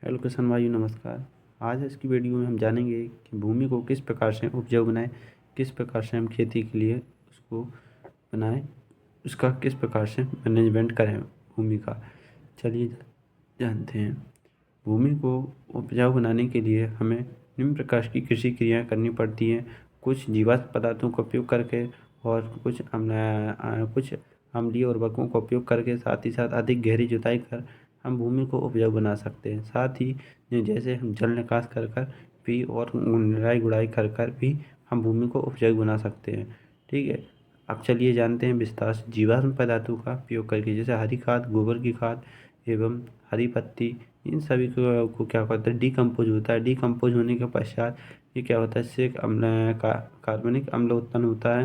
Hello किसान भाइयों, नमस्कार। आज इस की वीडियो में हम जानेंगे कि भूमि को किस प्रकार से उपजाऊ बनाएं, किस प्रकार से हम खेती के लिए उसको बनाएं, उसका किस प्रकार से मैनेजमेंट करें भूमि का। चलिए जानते हैं। भूमि को उपजाऊ बनाने के लिए हमें निम्न प्रकार की कृषि क्रियाएँ करनी पड़ती हैं। कुछ जीवाश्म पदार्थों का उपयोग करके और कुछ अम्लीय उर्वरकों का उपयोग करके, साथ ही साथ अधिक गहरी जुताई कर हम भूमि को उपजाऊ बना सकते हैं। साथ ही जैसे हम जल निकास कर कर भी और निराई गुड़ाई कर कर भी हम भूमि को उपजाऊ बना सकते हैं। ठीक है, अब चलिए जानते हैं विस्तार से जीवाश्म पदार्थों का उपयोग करके, जैसे हरी खाद, गोबर की खाद एवं हरी पत्ती, इन सभी को क्या करता है, डिकम्पोज होता है। डिकम्पोज होने के पश्चात ये क्या होता है, इससे एक कार्बनिक अम्ल उत्पन्न होता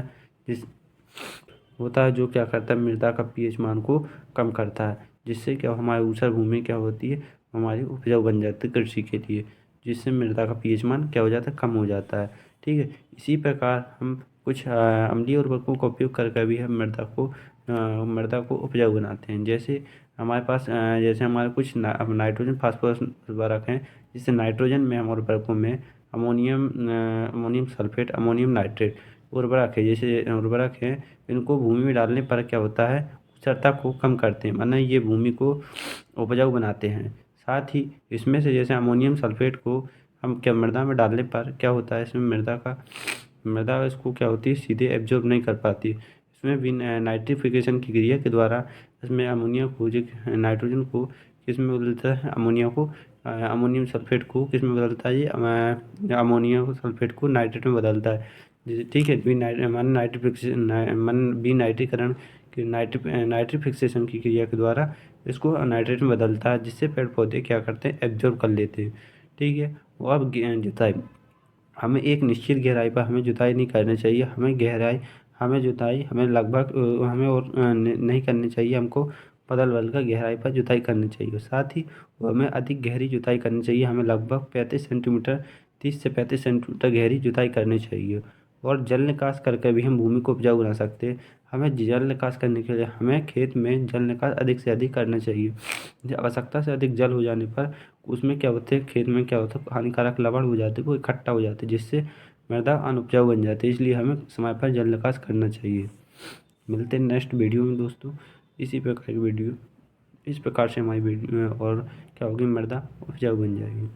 है जो क्या करता है, मृदा का पीएच मान को कम करता है, जिससे क्या हमारी ऊसर भूमि क्या होती है, हमारी उपजाऊ बन जाती है कृषि के लिए, जिससे मृदा का पीएच मान क्या हो जाता है, कम हो जाता है। ठीक है, इसी प्रकार हम कुछ अम्लीय उर्वरकों का उपयोग करके भी हम मृदा को उपजाऊ बनाते हैं। जैसे हमारे पास जैसे हमारे कुछ नाइट्रोजन फास्फोरस उर्वरक हैं, जिससे नाइट्रोजन में हम उर्वरकों में अमोनियम सल्फेट, अमोनियम नाइट्रेट उर्वरक है, जैसे उर्वरक हैं, इनको भूमि में डालने पर क्या होता है, उर्वरता को कम करते हैं, माना ये भूमि को उपजाऊ बनाते हैं। साथ ही इसमें से जैसे अमोनियम सल्फेट को हम क्या मृदा में डालने पर क्या होता है, इसमें मृदा इसको क्या होती है, सीधे एब्जॉर्ब नहीं कर पाती। इसमें भी नाइट्रिफिकेशन की क्रिया के द्वारा इसमें अमोनिया को नाइट्रोजन को किस में बदलता है, अमोनियम सल्फेट को किस में बदलता है, ये अमोनियम सल्फेट को नाइट्रेट में बदलता है। ठीक है, नाइट्रीकरण की नाइट्रिफिकेशन की क्रिया के द्वारा इसको नाइट्रेट में बदलता है, जिससे पेड़ पौधे क्या करते हैं, एब्जॉर्ब कर लेते हैं। ठीक है, और अब जुताई, हमें एक निश्चित गहराई पर हमें जुताई नहीं करनी चाहिए। हमें लगभग हमें और नहीं करनी चाहिए, हमको बदल कर गहराई पर जुताई करनी चाहिए। साथ ही हमें अधिक गहरी जुताई करनी चाहिए, हमें लगभग 35 सेंटीमीटर 30 से 35 सेंटीमीटर गहरी जुताई करनी चाहिए। और जल निकास करके भी हम भूमि को उपजाऊ बना सकते हैं। हमें जल निकास करने के लिए हमें खेत में जल निकास अधिक से अधिक करना चाहिए। आवश्यकता से अधिक जल हो जाने पर उसमें क्या होता है, खेत में क्या होता है, हानिकारक लवण हो जाते हैं, वो इकट्ठा हो जाते हैं, जिससे मृदा अनुपजाऊ बन जाती है। इसलिए हमें समय पर जल निकास करना चाहिए। मिलते हैं नेक्स्ट वीडियो में दोस्तों। इसी प्रकार की वीडियो, इस प्रकार से हमारी वीडियो और क्या होगी, मृदा उपजाऊ बन जाएगी।